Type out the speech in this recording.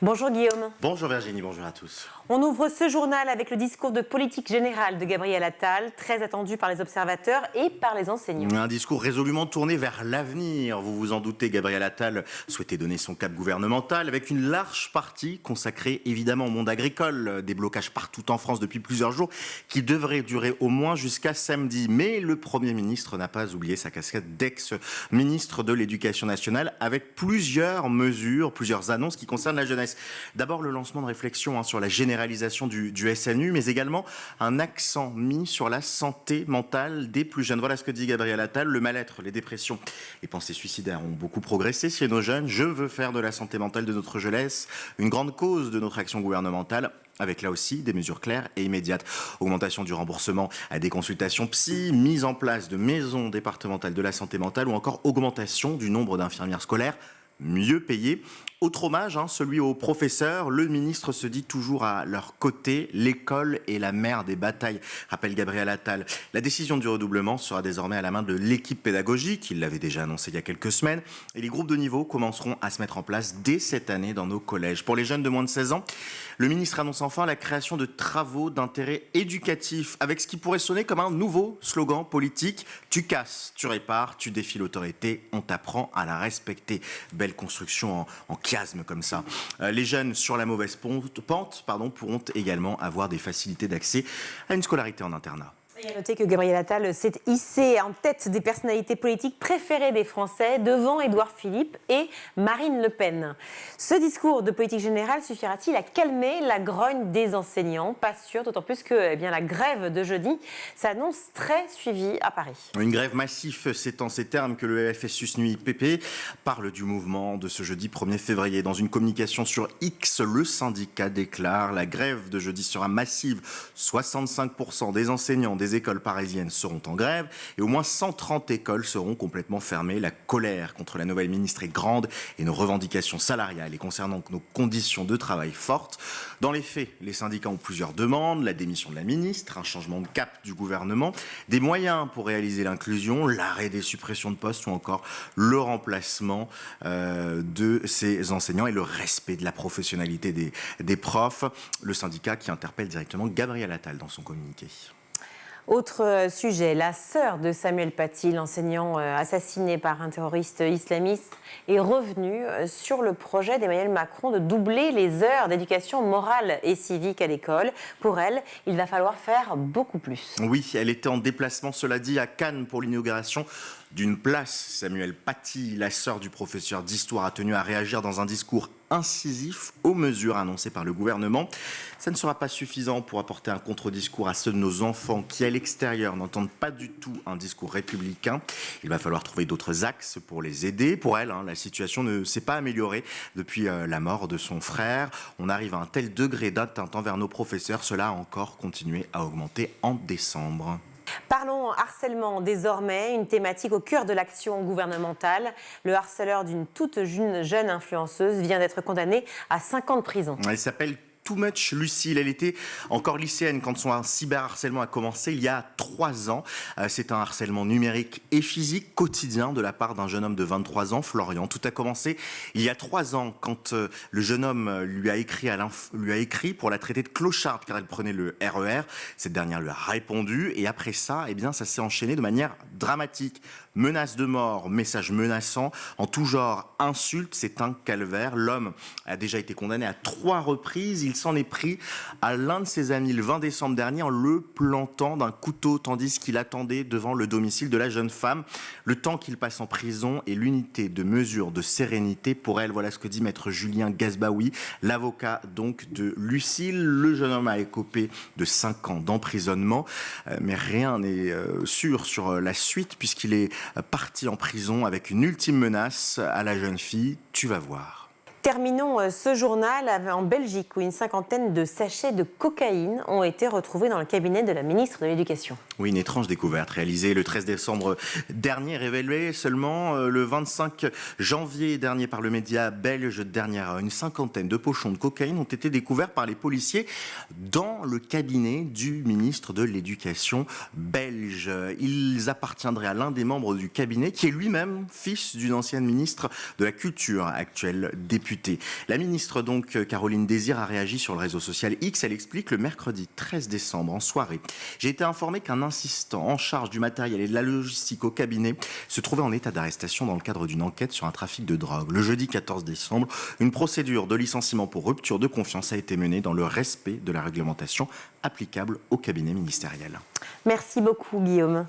Bonjour Guillaume. Bonjour Virginie, bonjour à tous. On ouvre ce journal avec le discours de politique générale de Gabriel Attal, très attendu par les observateurs et par les enseignants. Un discours résolument tourné vers l'avenir. Vous vous en doutez, Gabriel Attal souhaitait donner son cap gouvernemental avec une large partie consacrée évidemment au monde agricole. Des blocages partout en France depuis plusieurs jours qui devraient durer au moins jusqu'à samedi. Mais le Premier ministre n'a pas oublié sa casquette d'ex-ministre de l'Éducation nationale avec plusieurs mesures, plusieurs annonces qui concernent la jeunesse. D'abord le lancement de réflexions sur la généralisation du SNU, mais également un accent mis sur la santé mentale des plus jeunes. Voilà ce que dit Gabriel Attal. Le mal-être, les dépressions, les pensées suicidaires ont beaucoup progressé chez nos jeunes. Je veux faire de la santé mentale de notre jeunesse une grande cause de notre action gouvernementale, avec là aussi des mesures claires et immédiates. Augmentation du remboursement à des consultations psy, mise en place de maisons départementales de la santé mentale ou encore augmentation du nombre d'infirmières scolaires mieux payées. Autre hommage, celui aux professeurs. Le ministre se dit toujours à leur côté. L'école est la mère des batailles, rappelle Gabriel Attal. La décision du redoublement sera désormais à la main de l'équipe pédagogique. Il l'avait déjà annoncé il y a quelques semaines. Et les groupes de niveau commenceront à se mettre en place dès cette année dans nos collèges. Pour les jeunes de moins de 16 ans, le ministre annonce enfin la création de travaux d'intérêt éducatif avec ce qui pourrait sonner comme un nouveau slogan politique. Tu casses, tu répares, tu défies l'autorité, on t'apprend à la respecter. Belle construction en chiasme comme ça. Les jeunes sur la mauvaise pente pourront également avoir des facilités d'accès à une scolarité en internat. Il y a noté que Gabriel Attal s'est hissé en tête des personnalités politiques préférées des Français, devant Édouard Philippe et Marine Le Pen. Ce discours de politique générale suffira-t-il à calmer la grogne des enseignants? Pas sûr, d'autant plus que la grève de jeudi s'annonce très suivie à Paris. Une grève massive, c'est en ces termes que le FSUSNUI-PP parle du mouvement de ce jeudi 1er février. Dans une communication sur X, le syndicat déclare: la grève de jeudi sera massive. 65% des enseignants des écoles parisiennes seront en grève et au moins 130 écoles seront complètement fermées. La colère contre la nouvelle ministre est grande et nos revendications salariales et concernant nos conditions de travail fortes. Dans les faits, les syndicats ont plusieurs demandes: la démission de la ministre, un changement de cap du gouvernement, des moyens pour réaliser l'inclusion, l'arrêt des suppressions de postes ou encore le remplacement de ces enseignants et le respect de la professionnalité des profs. Le syndicat qui interpelle directement Gabriel Attal dans son communiqué. Autre sujet, la sœur de Samuel Paty, l'enseignant assassiné par un terroriste islamiste, est revenue sur le projet d'Emmanuel Macron de doubler les heures d'éducation morale et civique à l'école. Pour elle, il va falloir faire beaucoup plus. Oui, elle était en déplacement, cela dit, à Cannes pour l'inauguration d'une place. Samuel Paty, la sœur du professeur d'histoire, a tenu à réagir dans un discours incisif aux mesures annoncées par le gouvernement. Ça ne sera pas suffisant pour apporter un contre-discours à ceux de nos enfants qui, à l'extérieur, n'entendent pas du tout un discours républicain. Il va falloir trouver d'autres axes pour les aider. Pour elle, la situation ne s'est pas améliorée depuis la mort de son frère. On arrive à un tel degré d'atteinte envers nos professeurs, cela a encore continué à augmenter en décembre. Parlons harcèlement désormais, une thématique au cœur de l'action gouvernementale. Le harceleur d'une toute jeune influenceuse vient d'être condamné à 5 ans de prison. Elle s'appelle Too Much Lucille. Elle était encore lycéenne quand son cyberharcèlement a commencé il y a 3 ans. C'est un harcèlement numérique et physique quotidien de la part d'un jeune homme de 23 ans, Florian. Tout a commencé il y a 3 ans quand le jeune homme lui a écrit pour la traiter de clocharde car elle prenait le RER. Cette dernière lui a répondu et après ça, ça s'est enchaîné de manière dramatique. Menaces de mort, messages menaçants, en tout genre, insultes, c'est un calvaire. L'homme a déjà été condamné à 3 reprises. Il s'en est pris à l'un de ses amis le 20 décembre dernier en le plantant d'un couteau tandis qu'il attendait devant le domicile de la jeune femme. Le temps qu'il passe en prison et l'unité de mesure de sérénité pour elle. Voilà ce que dit maître Julien Gazbaoui, l'avocat donc de Lucille. Le jeune homme a écopé de 5 ans d'emprisonnement, mais rien n'est sûr sur la suite puisqu'il est parti en prison avec une ultime menace à la jeune fille. Tu vas voir. Terminons ce journal en Belgique où une 50aine de sachets de cocaïne ont été retrouvés dans le cabinet de la ministre de l'Éducation. Oui, une étrange découverte réalisée le 13 décembre dernier, révélée seulement le 25 janvier dernier par le média belge Dernière. Une 50aine de pochons de cocaïne ont été découverts par les policiers dans le cabinet du ministre de l'Éducation belge. Ils appartiendraient à l'un des membres du cabinet qui est lui-même fils d'une ancienne ministre de la Culture, actuelle députée. députée. La ministre, donc, Caroline Désir, a réagi sur le réseau social X. Elle explique le mercredi 13 décembre, en soirée. J'ai été informé qu'un assistant en charge du matériel et de la logistique au cabinet se trouvait en état d'arrestation dans le cadre d'une enquête sur un trafic de drogue. Le jeudi 14 décembre, une procédure de licenciement pour rupture de confiance a été menée dans le respect de la réglementation applicable au cabinet ministériel. Merci beaucoup, Guillaume.